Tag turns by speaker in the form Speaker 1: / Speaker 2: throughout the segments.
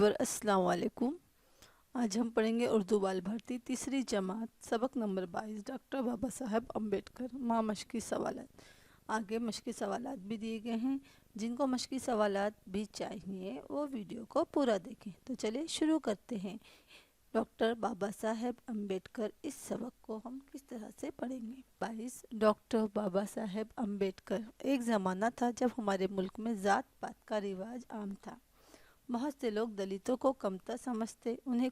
Speaker 1: Viewer अस्सलाम वालेकुम। आज हम पढ़ेंगे उर्दू बाल भारती तीसरी जमात सबक नंबर 22 डॉक्टर बाबा साहब अम्बेडकर माँ मश्की सवालात। आगे मश्की सवालात भी दिए गए हैं, जिनको मश्की सवालात भी चाहिए वो वीडियो को पूरा देखें। तो चलिए शुरू करते हैं। डॉक्टर बाबा साहेब अम्बेडकर, इस सबक को हम किस तरह से पढ़ेंगे। 22 डॉक्टर बाबा साहेब अम्बेडकर। एक ज़माना था जब हमारे मुल्क में ज़ात पात का रिवाज आम था। बहुत से लोग दलितों को कमतर समझते, उन्हें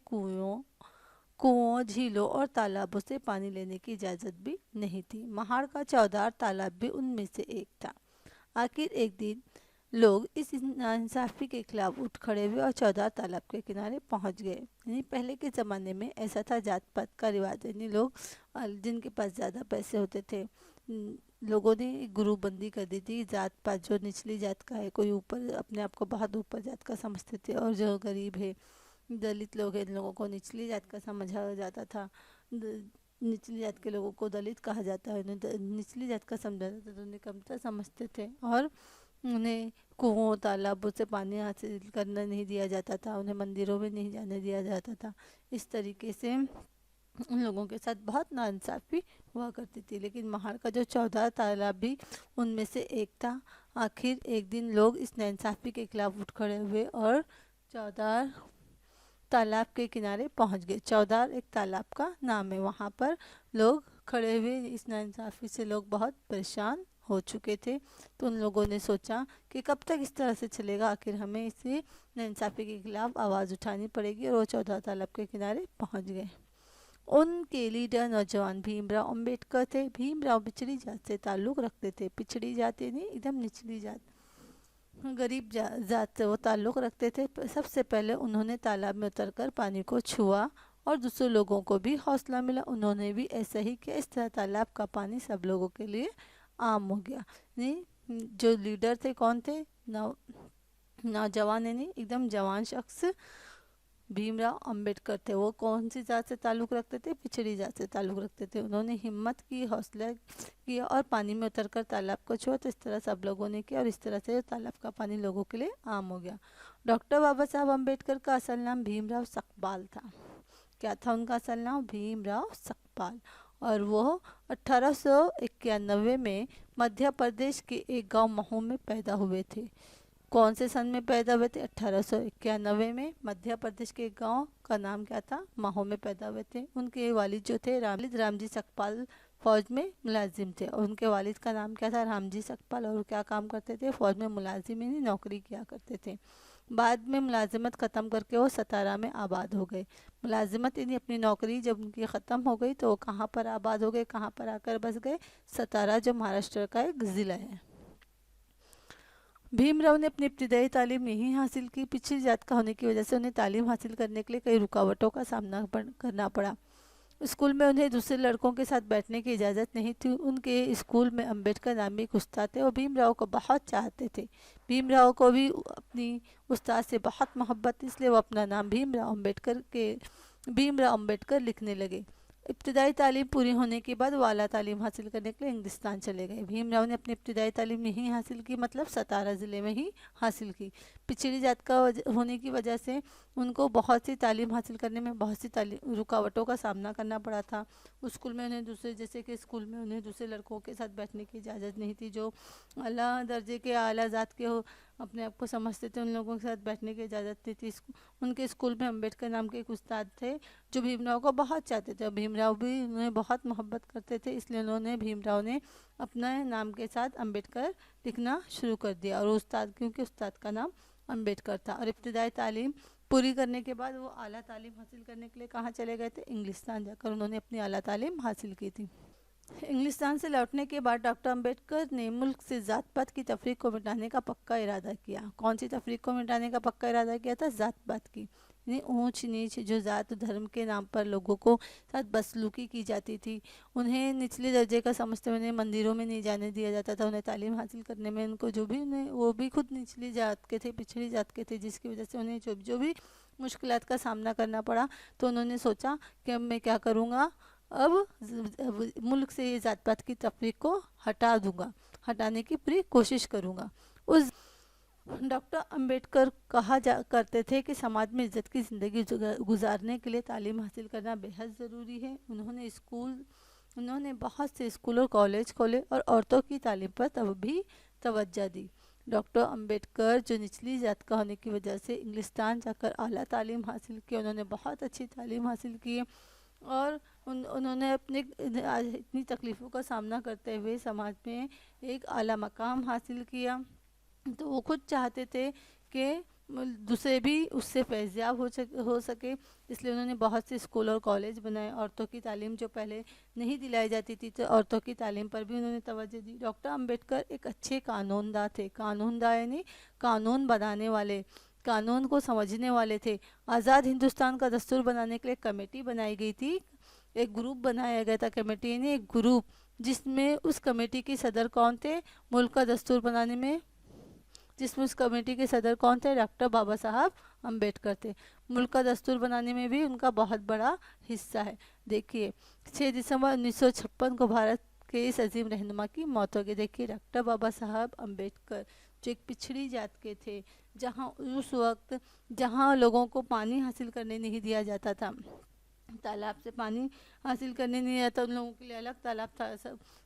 Speaker 1: कुओं, झीलों और तालाबों से पानी लेने की इजाज़त भी नहीं थी। महाड़ का चौधार तालाब भी उनमें से एक था। आखिर एक दिन लोग इस नाइंसाफ़ी के खिलाफ उठ खड़े हुए और चौधार तालाब के किनारे पहुंच गए। यानी पहले के ज़माने में ऐसा था, जात पात का रिवाज, यानी लोग जिनके पास ज़्यादा पैसे होते थे, लोगों ने गुरूबंदी कर दी थी। जात पात जो निचली जात का है, कोई ऊपर अपने आप को बहुत ऊपर जात का समझते थे, और जो गरीब है, दलित लोग हैं, इन लोगों को निचली जात का समझा जाता था। निचली जात के लोगों को दलित कहा जाता है, उन्हें निचली जात का समझा जाता था, तो उन्हें कमतर समझते थे और उन्हें कुओं तालाबों से पानी हासिल करना नहीं दिया जाता था, उन्हें मंदिरों में नहीं जाने दिया जाता था। इस तरीके से उन लोगों के साथ बहुत नाइंसाफ़ी हुआ करती थी। लेकिन महाड़ का जो चौधार तालाब भी उनमें से एक था। आखिर एक दिन लोग इस नाइंसाफ़ी के खिलाफ उठ खड़े हुए और चौधार तालाब के किनारे पहुंच गए। चौधार एक तालाब का नाम है, वहाँ पर लोग खड़े हुए। इस नाइंसाफ़ी से लोग बहुत परेशान हो चुके थे, तो उन लोगों ने सोचा कि कब तक इस तरह से चलेगा, आखिर हमें इसी नाइंसाफ़ी के खिलाफ आवाज़ उठानी पड़ेगी। और वो चौधार तालाब के किनारे पहुंच गए। उनके लीडर नौजवान भीमराव अम्बेडकर थे। भीमराव पिछड़ी जात से ताल्लुक़ रखते थे। पिछड़ी जात यानी एकदम निचली जात, गरीब जात से वो ताल्लुक़ रखते थे। सबसे पहले उन्होंने तालाब में उतरकर पानी को छुआ और दूसरे लोगों को भी हौसला मिला, उन्होंने भी ऐसा ही किया। इस तरह तालाब का पानी सब लोगों के लिए आम हो गया। जो लीडर थे कौन थे? नौजवान यानी एकदम जवान शख्स भीमराव अम्बेडकर थे। वो कौन सी जात से ताल्लुक़ रखते थे? पिछड़ी जात से ताल्लुक़ रखते थे। उन्होंने हिम्मत की, हौसला किया और पानी में उतरकर तालाब को छुआ। तो इस तरह सब लोगों ने किया और इस तरह से तालाब का पानी लोगों के लिए आम हो गया। डॉक्टर बाबा साहब अम्बेडकर का असल नाम भीमराव सकपाल था। क्या था उनका असल नाम? भीमराव सकपाल। और वो 1891 में मध्य प्रदेश के एक गांव महू में पैदा हुए थे। कौन से सन में पैदा हुए थे? 1891 में। मध्य प्रदेश के गांव का नाम क्या था? महू में पैदा हुए थे। उनके वालिद जो थे रामजी सकपाल फौज में मुलाजिम थे, और उनके वालिद का नाम क्या था? रामजी सकपाल। और क्या काम करते थे? फौज में मुलाजिम यानी नौकरी किया करते थे। बाद में मुलाजिमत ख़त्म करके वो सतारा में आबाद हो गए। मुलाजिमत यानी अपनी नौकरी जब उनकी ख़त्म हो गई तो वो कहाँ पर आबाद हो गए, कहाँ पर आकर बस गए? सतारा, जो महाराष्ट्र का एक ज़िला है। भीमराव ने अपनी इब्तिदाई तालीम यहीं हासिल की। पिछड़ी जात का होने की वजह से उन्हें तालीम हासिल करने के लिए कई रुकावटों का सामना करना पड़ा। स्कूल में उन्हें दूसरे लड़कों के साथ बैठने की इजाज़त नहीं थी। उनके स्कूल में अम्बेडकर नामी एक उस्ताद थे और भीमराव को बहुत चाहते थे। भीमराव को भी अपनी उस्ताद से बहुत मोहब्बत, इसलिए वो अपना नाम भीमराव अम्बेडकर लिखने लगे। इब्तिदाई तालीम पूरी होने के बाद वो आला तालीम हासिल करने के लिए हिंदुस्तान चले गए। भीमराव ने अपनी इब्तिदाई तालीम यहीं हासिल की, मतलब सतारा ज़िले में ही हासिल की। पिछड़ी जात का होने की वजह से उनको बहुत सी तालीम हासिल करने में बहुत सी रुकावटों का सामना करना पड़ा था। स्कूल में उन्हें जैसे कि स्कूल में उन्हें दूसरे लड़कों के साथ बैठने की इजाज़त नहीं थी। जो आला दर्जे के, आला ज़ात के हो, अपने आप को समझते थे, उन लोगों के साथ बैठने की इजाज़त नहीं थी। उनके स्कूल में अम्बेडकर नाम के एक उस्ताद थे जो भीमराव को बहुत चाहते थे। भीमराव भी उन्हें बहुत मोहब्बत करते थे, इसलिए भीमराव ने अपने नाम के साथ अम्बेडकर लिखना शुरू कर दिया। और क्योंकि उस्ताद का नाम अम्बेडकर था। और इब्तिदाई तालीम पूरी करने के बाद वो आला तालीम हासिल करने के लिए कहाँ चले गए थे? इंग्लिस्तान जाकर उन्होंने अपनी आला तालीम हासिल की थी। इंग्लिस्तान से लौटने के बाद डॉक्टर अम्बेडकर ने मुल्क से ज़ात पात की तफरीक को मिटाने का पक्का इरादा किया। कौन सी तफरीक को मिटाने का पक्का इरादा किया था? ज़ात पात की, यानी ऊंच नीच, जो ज़ात धर्म के नाम पर लोगों को साथ बदसलूकी की जाती थी। उन्हें निचले दर्जे का समझते हुए उन्हें मंदिरों में नहीं जाने दिया जाता था। उन्हें तालीम हासिल करने में उनको वो भी खुद निचली जात के थे, पिछड़ी जात के थे, जिसकी वजह से उन्हें जो भी मुश्किलात का सामना करना पड़ा। तो उन्होंने सोचा कि अब मैं क्या करूँगा, अब मुल्क से ये ज़ात पात की तफरीक को हटा दूंगा, हटाने की पूरी कोशिश करूंगा। डॉक्टर अंबेडकर कहा जा करते थे कि समाज में इज्जत की ज़िंदगी गुजारने के लिए तालीम हासिल करना बेहद ज़रूरी है। उन्होंने बहुत से स्कूल और कॉलेज खोले और औरतों की तालीम पर तब भी तवज्जो दी। डॉक्टर अंबेडकर जो निचली जात का होने की वजह से इंग्लिस्तान जाकर आला तालीम हासिल की, उन्होंने बहुत अच्छी तालीम हासिल की और उन्होंने अपने इतनी तकलीफ़ों का सामना करते हुए समाज में एक आला मकाम हासिल किया। तो वो खुद चाहते थे कि दूसरे भी उससे फैज़याब हो सके, इसलिए उन्होंने बहुत से स्कूल और कॉलेज बनाए। औरतों की तालीम जो पहले नहीं दिलाई जाती थी, तो औरतों की तालीम पर भी उन्होंने तवज्जो दी। डॉक्टर अंबेडकर एक अच्छे कानूनदा थे। कानूनदा यानी कानून बनाने वाले, कानून को समझने वाले थे। आज़ाद हिंदुस्तान का दस्तूर बनाने के लिए कमेटी बनाई गई थी, एक ग्रुप बनाया गया था, कमेटी यानी एक ग्रुप, जिसमें उस कमेटी के सदर कौन थे, मुल्क का दस्तूर बनाने में जिसमें उस कमेटी के सदर कौन थे, डॉक्टर बाबा साहब अम्बेडकर थे। मुल्क का दस्तूर बनाने में भी उनका बहुत बड़ा हिस्सा है। देखिए 6 दिसंबर 1956 को भारत के इस अजीम रहनुमा की मौत हो गई। देखिए डॉक्टर बाबा साहब अम्बेडकर जो एक पिछड़ी जात के थे, जहाँ उस वक्त जहाँ लोगों को पानी हासिल करने नहीं दिया जाता था, तालाब से पानी हासिल करने नहीं आता, उन लोगों के लिए अलग तालाब था,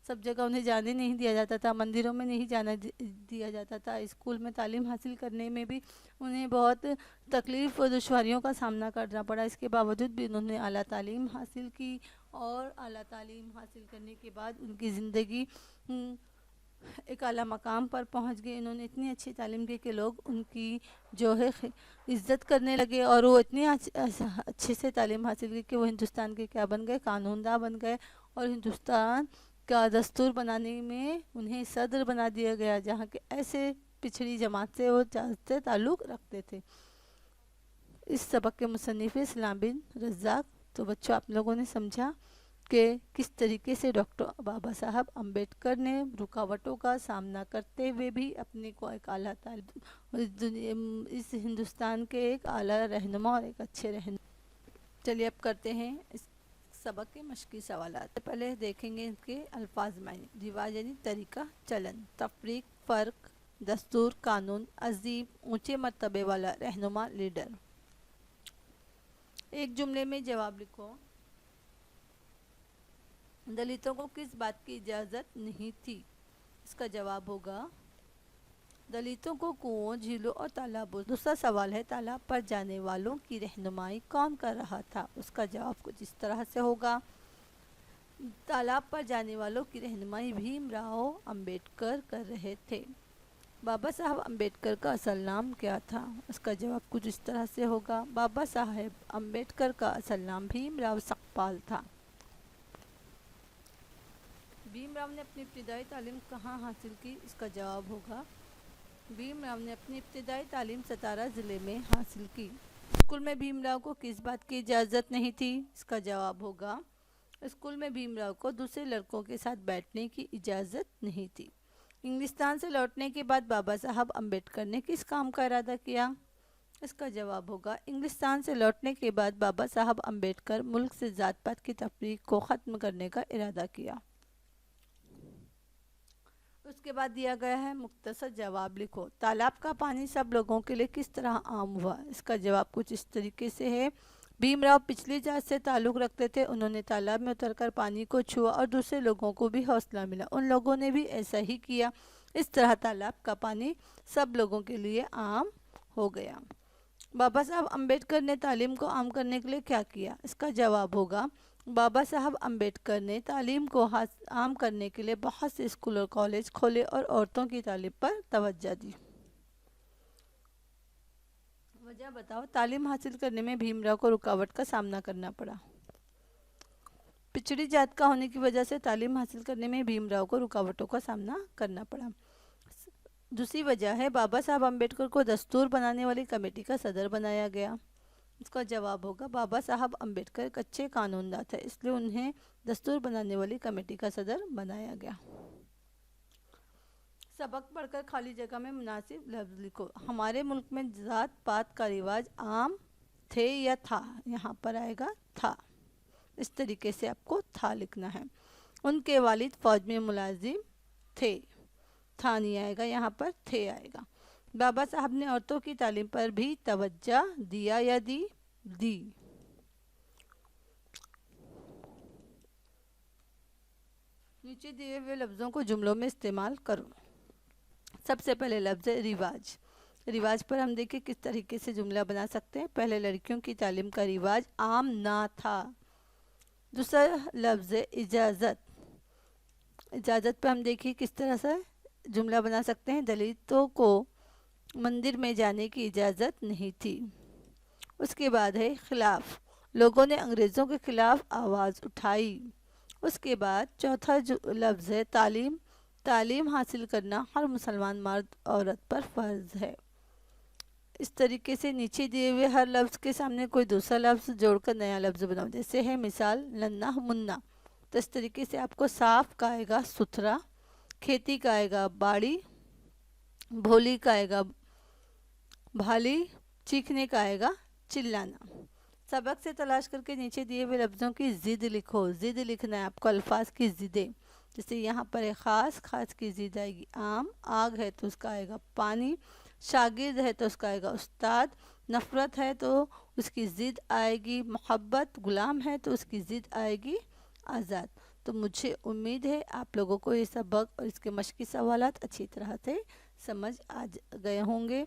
Speaker 1: सब जगह उन्हें जाने नहीं दिया जाता था, मंदिरों में नहीं जाना दिया जाता था, स्कूल में तालीम हासिल करने में भी उन्हें बहुत तकलीफ़ और दुश्वारियों का सामना करना पड़ा। इसके बावजूद भी उन्होंने आला तालीम हासिल की और आला तालीम हासिल करने के बाद उनकी ज़िंदगी एक आला मकाम पर पहुंच गए। इन्होंने इतनी अच्छी तालीम की कि लोग उनकी जो है इज़्ज़त करने लगे और वो इतनी अच्छे से तालीम हासिल की कि वो हिंदुस्तान के क्या बन गए, कानूनदा बन गए और हिंदुस्तान का दस्तूर बनाने में उन्हें सदर बना दिया गया, जहाँ के ऐसे पिछड़ी जमात से वो ताल्लुक़ रखते थे। इस सबक के मुसन्निफ़ इस्लाम बिन रज़्ज़ाक़। तो बच्चों आप लोगों ने समझा कि किस तरीके से डॉक्टर बाबा साहब अम्बेडकर ने रुकावटों का सामना करते हुए भी अपने को एक आला इस हिंदुस्तान के एक आला रहनुमा और एक अच्छे रहनुमा। चलिए अब करते हैं इस सबक के मश्की सवालात। पहले देखेंगे इनके अल्फाज मायने। रिवाज यानी तरीका, चलन, तफरीक, फ़र्क, दस्तूर, कानून, अजीब, ऊंचे मर्तबे वाला, रहनुमा, लीडर। एक जुमले में जवाब लिखो। दलितों को किस बात की इजाज़त नहीं थी? इसका जवाब होगा दलितों को कुओं, झीलों और तालाबों। दूसरा सवाल है तालाब पर जाने वालों की रहनुमाई कौन कर रहा था? उसका जवाब कुछ इस तरह से होगा, तालाब पर जाने वालों की रहनुमाई भीमराव अंबेडकर कर रहे थे। बाबा साहब अम्बेडकर का असल नाम क्या था? इसका जवाब कुछ इस तरह से होगा, बाबा साहब अम्बेडकर का असल नाम भीमराव सकपाल था। भीमराव ने अपनी इब्तिदाई तालीम कहाँ हासिल की? इसका जवाब होगा भीमराव ने अपनी इब्तिदाई तालीम सतारा ज़िले में हासिल की। स्कूल में भीमराव को किस बात की इजाज़त नहीं थी? इसका जवाब होगा स्कूल में भीमराव को दूसरे लड़कों के साथ बैठने की इजाज़त नहीं थी। इंग्लिस्तान से लौटने के बाद बाबा साहब अम्बेडकर ने किस काम का इरादा किया? इसका जवाब होगा इंग्लिस्तान से लौटने के बाद बाबा साहब अम्बेडकर मुल्क से ज़ात पात की तफरीक को ख़त्म करने का इरादा किया। उसके बाद दिया गया है मुख्तसर जवाब लिखो। तालाब का पानी सब लोगों के लिए किस तरह आम हुआ? इसका जवाब कुछ इस तरीके से है, भीमराव पिछली जात से ताल्लुक़ रखते थे, उन्होंने तालाब में उतरकर पानी को छुआ और दूसरे लोगों को भी हौसला मिला, उन लोगों ने भी ऐसा ही किया। इस तरह तालाब का पानी सब लोगों के लिए आम हो गया। बाबा साहब अम्बेडकर ने तालीम को आम करने के लिए क्या किया? इसका जवाब होगा बाबा साहब अम्बेडकर ने तालीम को आम करने के लिए बहुत से स्कूल और कॉलेज खोले और औरतों की तालीम पर तवज्जो दी। वजह बताओ, तालीम हासिल करने में भीमराव को रुकावट का सामना करना पड़ा। पिछड़ी जात का होने की वजह से तालीम हासिल करने में भीमराव को रुकावटों का सामना करना पड़ा। दूसरी वजह है बाबा साहब अम्बेडकर को दस्तूर बनाने वाली कमेटी का सदर बनाया गया। इसका जवाब होगा बाबा साहब अम्बेडकर एक अच्छे कानूनदा थे, इसलिए उन्हें दस्तूर बनाने वाली कमेटी का सदर बनाया गया। सबक पढ़कर खाली जगह में मुनासिब लफ्ज़ लिखो। हमारे मुल्क में ज़ात पात का रिवाज आम थे या था? यहाँ पर आएगा था, इस तरीके से आपको था लिखना है। उनके वालिद फ़ौज में मुलाजिम थे, था नहीं आएगा, यहाँ पर थे आएगा। بابا صاحب نے عورتوں کی تعلیم پر بھی توجہ دیا یا دی؟ نیچے دیے ہوئے لفظوں کو جملوں میں استعمال کرو۔ سب سے پہلے لفظ ہے رواج۔ رواج پر ہم دیکھیں کس طریقے سے جملہ بنا سکتے ہیں۔ پہلے لڑکیوں کی تعلیم کا رواج عام نہ تھا۔ دوسرا لفظ ہے اجازت۔ اجازت پہ ہم دیکھیں کس طرح سے جملہ بنا سکتے ہیں۔ دلتوں کو مندر میں جانے کی اجازت نہیں تھی۔ اس کے بعد ہے خلاف۔ لوگوں نے انگریزوں کے خلاف آواز اٹھائی۔ اس کے بعد چوتھا لفظ ہے تعلیم۔ تعلیم حاصل کرنا ہر مسلمان مرد عورت پر فرض ہے۔ اس طریقے سے نیچے دیے ہوئے ہر لفظ کے سامنے کوئی دوسرا لفظ جوڑ کر نیا لفظ بناؤ۔ جیسے ہے مثال ننھا منا، تو اس طریقے سے آپ کو صاف کا آئے گا ستھرا، کھیتی کا آئے گا باڑی، بھولی کا آئے گا بھالی، چیخنے کا آئے گا چلانا۔ سبق سے تلاش کر کے نیچے دیے ہوئے لفظوں کی ضد لکھو۔ ضد لکھنا ہے آپ کو الفاظ کی ضدیں۔ جیسے یہاں پر ہے خاص، خاص کی ضد آئے گی عام، آگ ہے تو اس کا آئے گا پانی، شاگرد ہے تو اس کا آئے گا استاد، نفرت ہے تو اس کی ضد آئے گی محبت، غلام ہے تو اس کی ضد آئے گی آزاد۔ تو مجھے امید ہے آپ لوگوں کو یہ سبق اور اس کے مشقی سوالات اچھی طرح سے سمجھ آ گئے ہوں گے۔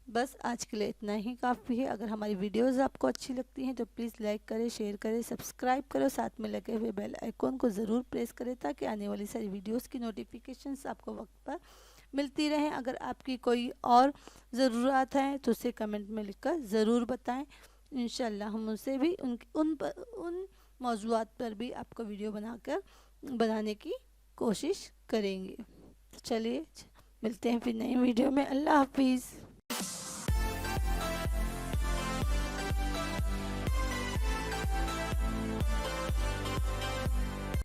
Speaker 1: بس آج کے لیے اتنا ہی کافی ہے۔ اگر ہماری ویڈیوز آپ کو اچھی لگتی ہیں تو پلیز لائک کریں، شیئر کریں، سبسکرائب کرو، ساتھ میں لگے ہوئے بیل آئیکن کو ضرور پریس کریں تاکہ آنے والی ساری ویڈیوز کی نوٹیفیکیشنز آپ کو وقت پر ملتی رہیں۔ اگر آپ کی کوئی اور ضرورت ہے تو اسے کمنٹ میں لکھ کر ضرور بتائیں۔ انشاءاللہ ہم اسے بھی ان موضوعات پر بھی آپ کو ویڈیو بنانے کی کوشش کریں گے۔ چلیے ملتے ہیں پھر نئی ویڈیو میں۔ اللہ حافظ۔